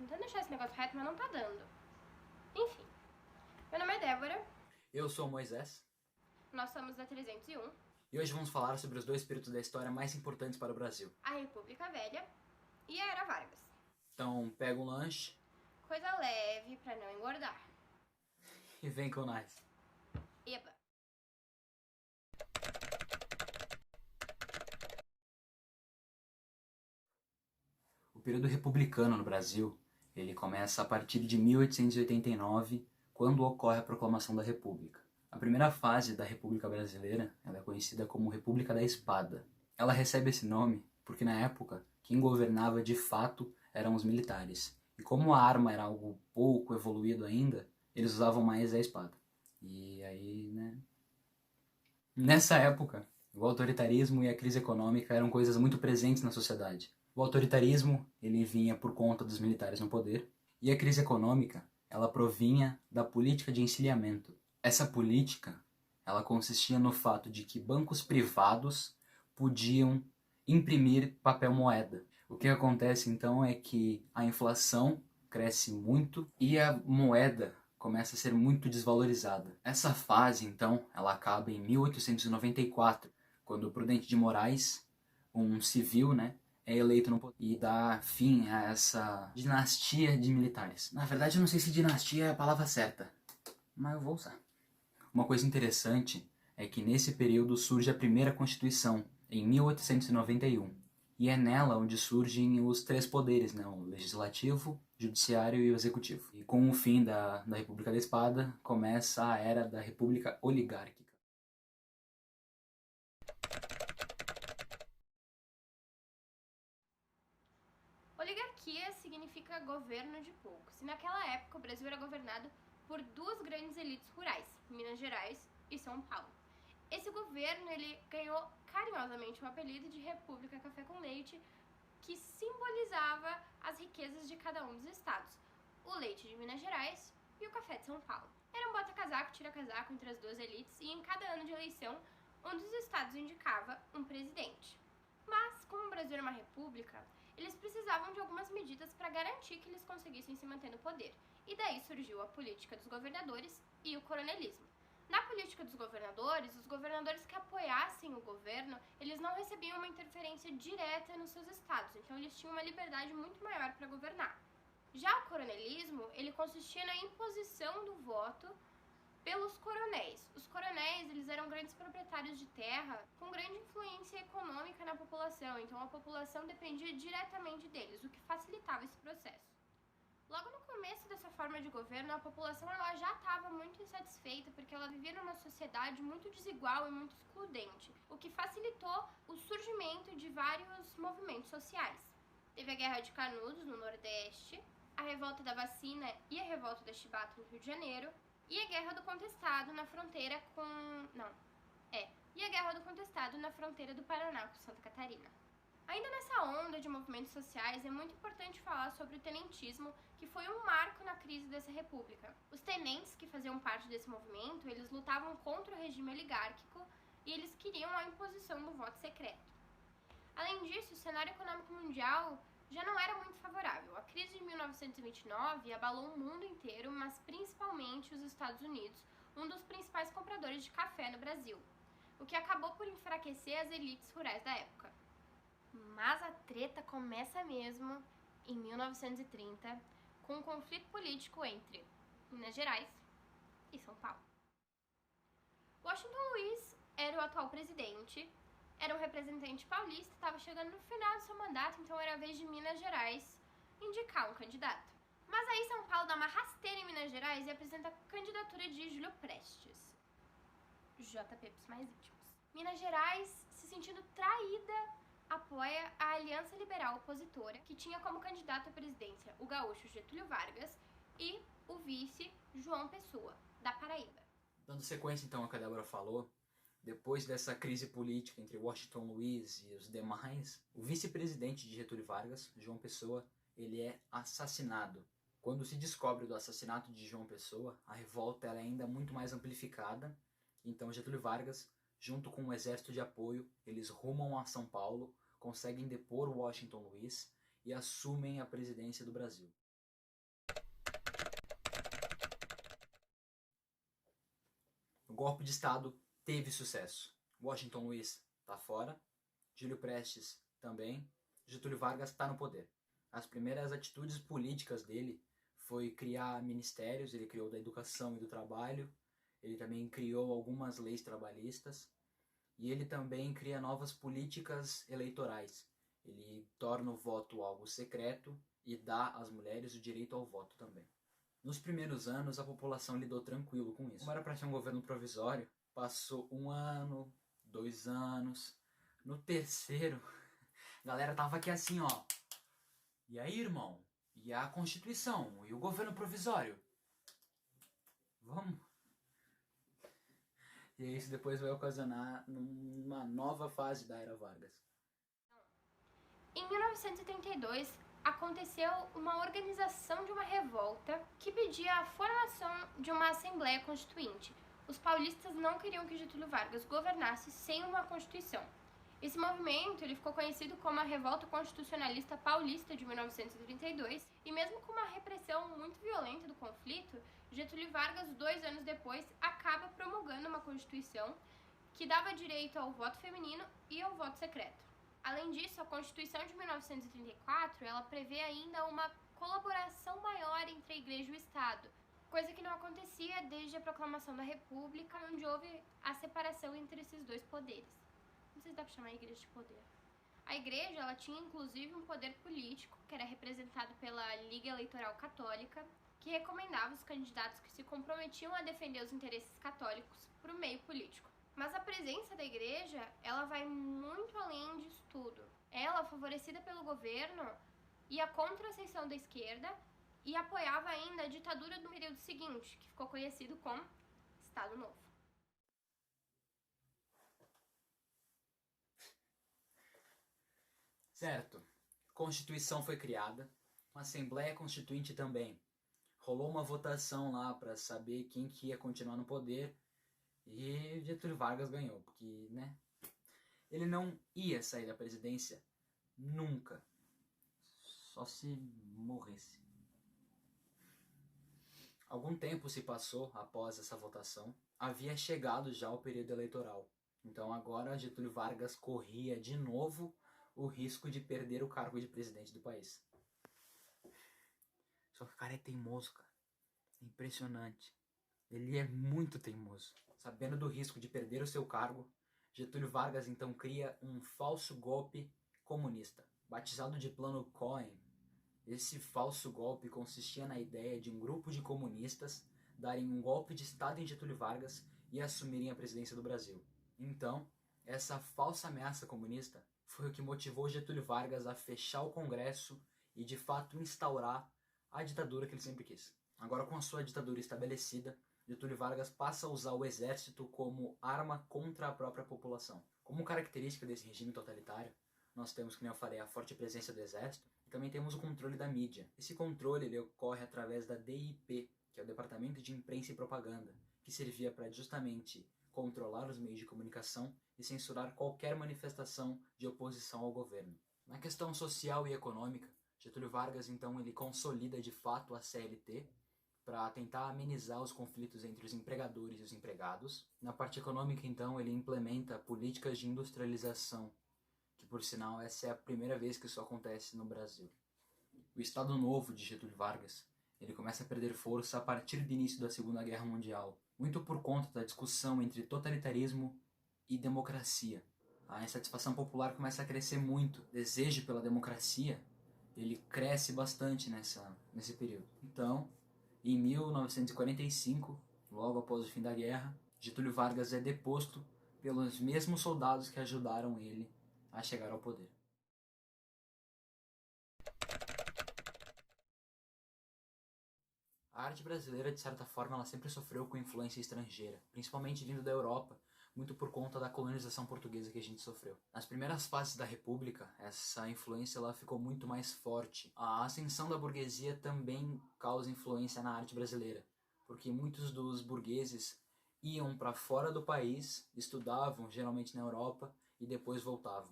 tentando deixar esse negócio reto, mas não tá dando. Enfim, meu nome é Débora. Eu sou o Moisés. Nós somos da 301. E hoje vamos falar sobre os dois períodos da história mais importantes para o Brasil. A República Velha e a Era Vargas. Então pega um lanche Coisa leve pra não engordar. e vem com nós. Eba! O período republicano no Brasil, ele começa a partir de 1889, quando ocorre a proclamação da República. A primeira fase da República Brasileira, ela é conhecida como República da Espada. Ela recebe esse nome porque na época quem governava de fato eram os militares. E como a arma era algo pouco evoluído ainda, eles usavam mais a espada. E aí, Nessa época, o autoritarismo e a crise econômica eram coisas muito presentes na sociedade. O autoritarismo, ele vinha por conta dos militares no poder, e a crise econômica, ela provinha da política de encilhamento. Essa política, ela consistia no fato de que bancos privados podiam imprimir papel moeda. O que acontece então é que a inflação cresce muito e a moeda começa a ser muito desvalorizada. Essa fase, então, ela acaba em 1894, quando o Prudente de Moraes, um civil, é eleito no poder e dá fim a essa dinastia de militares. Na verdade, eu não sei se dinastia é a palavra certa, mas eu vou usar. Uma coisa interessante é que nesse período surge a primeira Constituição, em 1891. E é nela onde surgem os três poderes, o legislativo, judiciário e o executivo. E com o fim da República da Espada, começa a era da República Oligárquica. Oligarquia significa governo de poucos. E naquela época o Brasil era governado por duas grandes elites rurais, Minas Gerais e São Paulo. Esse governo ele ganhou carinhosamente o apelido de República Café com Leite, que simbolizava as riquezas de cada um dos estados, o leite de Minas Gerais e o café de São Paulo. Era um bota-casaco, tira-casaco entre as duas elites e em cada ano de eleição, um dos estados indicava um presidente. Mas, como o Brasil era uma república, eles precisavam de algumas medidas para garantir que eles conseguissem se manter no poder. E daí surgiu a política dos governadores e o coronelismo. Na política dos governadores, os governadores que apoiassem o governo, eles não recebiam uma interferência direta nos seus estados, então eles tinham uma liberdade muito maior para governar. Já o coronelismo, ele consistia na imposição do voto pelos coronéis. Os coronéis, eles eram grandes proprietários de terra com grande influência econômica na população, então a população dependia diretamente deles, o que facilitava esse processo. Logo no começo dessa forma de governo, a população ela já estava muito insatisfeita porque ela vivia numa sociedade muito desigual e muito excludente, o que facilitou o surgimento de vários movimentos sociais. Teve a Guerra de Canudos, no Nordeste, a Revolta da Vacina e a Revolta da Chibata, no Rio de Janeiro, e a Guerra do Contestado na fronteira E a Guerra do Contestado na fronteira do Paraná com Santa Catarina. Ainda nessa onda de movimentos sociais, é muito importante falar sobre o tenentismo, que foi um marco na crise dessa república. Os tenentes que faziam parte desse movimento, eles lutavam contra o regime oligárquico e eles queriam a imposição do voto secreto. Além disso, o cenário econômico mundial já não era muito favorável. A crise de 1929 abalou o mundo inteiro, mas principalmente os Estados Unidos, um dos principais compradores de café no Brasil, o que acabou por enfraquecer as elites rurais da época. Mas a treta começa mesmo em 1930, com um conflito político entre Minas Gerais e São Paulo. Washington Luiz era o atual presidente, era um representante paulista, estava chegando no final do seu mandato, então era a vez de Minas Gerais indicar um candidato. Mas aí São Paulo dá uma rasteira em Minas Gerais e apresenta a candidatura de Júlio Prestes, JP pros mais íntimos. Minas Gerais, se sentindo traída, apoia a Aliança Liberal Opositora, que tinha como candidato à presidência o gaúcho Getúlio Vargas e o vice João Pessoa, da Paraíba. Dando sequência então ao que a Débora falou, depois dessa crise política entre Washington Luiz e os demais, o vice-presidente de Getúlio Vargas, João Pessoa, ele é assassinado. Quando se descobre do assassinato de João Pessoa, a revolta ela é ainda muito mais amplificada. Então Getúlio Vargas, junto com um exército de apoio, eles rumam a São Paulo, conseguem depor Washington Luiz e assumem a presidência do Brasil. O golpe de Estado teve sucesso. Washington Luiz está fora, Júlio Prestes também, Getúlio Vargas está no poder. As primeiras atitudes políticas dele foi criar ministérios, ele criou da educação e do trabalho, ele também criou algumas leis trabalhistas e ele também cria novas políticas eleitorais. Ele torna o voto algo secreto e dá às mulheres o direito ao voto também. Nos primeiros anos, a população lidou tranquilo com isso. Como era para ser um governo provisório, passou 1 ano, 2 anos. No terceiro, a galera tava aqui assim, ó. E aí, irmão? E a Constituição? E o governo provisório? Vamos? E isso depois vai ocasionar uma nova fase da Era Vargas. Em 1932, aconteceu uma organização de uma revolta que pedia a formação de uma Assembleia Constituinte. Os paulistas não queriam que Getúlio Vargas governasse sem uma Constituição. Esse movimento ele ficou conhecido como a Revolta Constitucionalista Paulista de 1932, e mesmo com uma repressão muito violenta do conflito, Getúlio Vargas, 2 anos depois, acaba promulgando uma Constituição que dava direito ao voto feminino e ao voto secreto. Além disso, a Constituição de 1934 ela prevê ainda uma colaboração maior entre a Igreja e o Estado, coisa que não acontecia desde a proclamação da República, onde houve a separação entre esses dois poderes. Não sei se dá para chamar a Igreja de poder. A Igreja ela tinha inclusive um poder político, que era representado pela Liga Eleitoral Católica, que recomendava os candidatos que se comprometiam a defender os interesses católicos para o meio político. Mas a presença da igreja, ela vai muito além disso tudo. Ela, favorecida pelo governo, ia contra a ascensão da esquerda e apoiava ainda a ditadura do período seguinte, que ficou conhecido como Estado Novo. Certo. Constituição foi criada, uma Assembleia Constituinte também. Rolou uma votação lá para saber quem que ia continuar no poder. E Getúlio Vargas ganhou, porque, né, ele não ia sair da presidência nunca, só se morresse. Algum tempo se passou após essa votação, havia chegado já o período eleitoral, então agora Getúlio Vargas corria de novo o risco de perder o cargo de presidente do país. Só que o cara é teimoso, cara, é impressionante. Ele é muito teimoso. Sabendo do risco de perder o seu cargo, Getúlio Vargas então cria um falso golpe comunista, batizado de Plano Cohen. Esse falso golpe consistia na ideia de um grupo de comunistas darem um golpe de Estado em Getúlio Vargas e assumirem a presidência do Brasil. Então, essa falsa ameaça comunista foi o que motivou Getúlio Vargas a fechar o Congresso e de fato instaurar a ditadura que ele sempre quis. Agora, com a sua ditadura estabelecida, Getúlio Vargas passa a usar o exército como arma contra a própria população. Como característica desse regime totalitário, nós temos, como eu falei, a forte presença do exército e também temos o controle da mídia. Esse controle ele ocorre através da DIP, que é o Departamento de Imprensa e Propaganda, que servia para justamente controlar os meios de comunicação e censurar qualquer manifestação de oposição ao governo. Na questão social e econômica, Getúlio Vargas então ele consolida de fato a CLT, para tentar amenizar os conflitos entre os empregadores e os empregados. Na parte econômica, então, ele implementa políticas de industrialização, que, por sinal, essa é a primeira vez que isso acontece no Brasil. O Estado Novo de Getúlio Vargas, ele começa a perder força a partir do início da Segunda Guerra Mundial, muito por conta da discussão entre totalitarismo e democracia. A insatisfação popular começa a crescer muito, o desejo pela democracia, ele cresce bastante nesse período. Então, em 1945, logo após o fim da guerra, Getúlio Vargas é deposto pelos mesmos soldados que ajudaram ele a chegar ao poder. A arte brasileira, de certa forma, ela sempre sofreu com influência estrangeira, principalmente vindo da Europa, muito por conta da colonização portuguesa que a gente sofreu. Nas primeiras fases da República, essa influência ela ficou muito mais forte. A ascensão da burguesia também causa influência na arte brasileira, porque muitos dos burgueses iam para fora do país, estudavam geralmente na Europa e depois voltavam.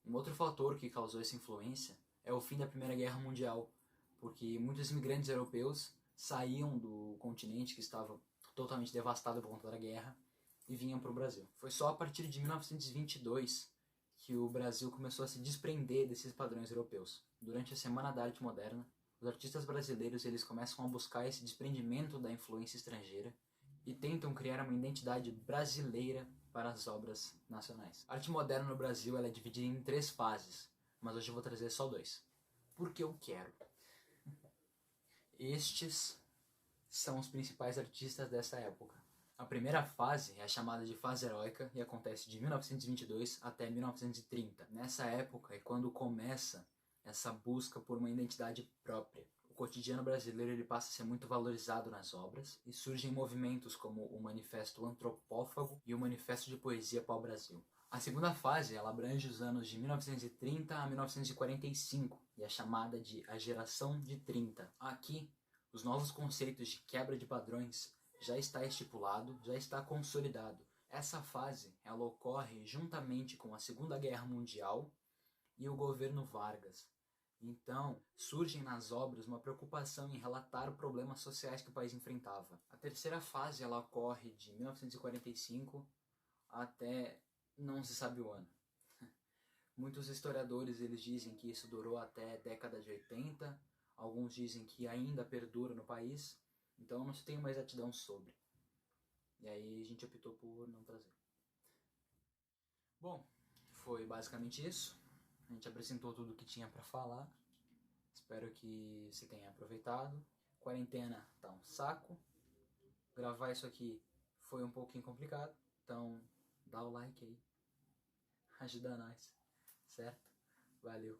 Um outro fator que causou essa influência é o fim da Primeira Guerra Mundial, porque muitos imigrantes europeus saíam do continente que estava totalmente devastado por conta da guerra, e vinham para o Brasil. Foi só a partir de 1922 que o Brasil começou a se desprender desses padrões europeus. Durante a Semana da Arte Moderna, os artistas brasileiros eles começam a buscar esse desprendimento da influência estrangeira e tentam criar uma identidade brasileira para as obras nacionais. A arte moderna no Brasil ela é dividida em 3 fases, mas hoje eu vou trazer só 2. Porque eu quero. Estes são os principais artistas dessa época. A primeira fase é a chamada de fase heróica e acontece de 1922 até 1930. Nessa época é quando começa essa busca por uma identidade própria. O cotidiano brasileiro ele passa a ser muito valorizado nas obras e surgem movimentos como o Manifesto Antropófago e o Manifesto de Poesia Pau-Brasil. A segunda fase ela abrange os anos de 1930 a 1945 e é chamada de a Geração de 30. Aqui, os novos conceitos de quebra de padrões já está estipulado, já está consolidado. Essa fase ela ocorre juntamente com a Segunda Guerra Mundial e o governo Vargas. Então, surgem nas obras uma preocupação em relatar problemas sociais que o país enfrentava. A terceira fase ela ocorre de 1945 até não se sabe o ano. Muitos historiadores eles dizem que isso durou até a década de 80, alguns dizem que ainda perdura no país, então não se tem uma exatidão sobre. E aí a gente optou por não trazer. Bom, foi basicamente isso. A gente apresentou tudo o que tinha para falar. Espero que você tenha aproveitado. Quarentena tá um saco. Gravar isso aqui foi um pouquinho complicado, então dá o like aí. Ajuda nós, certo? Valeu.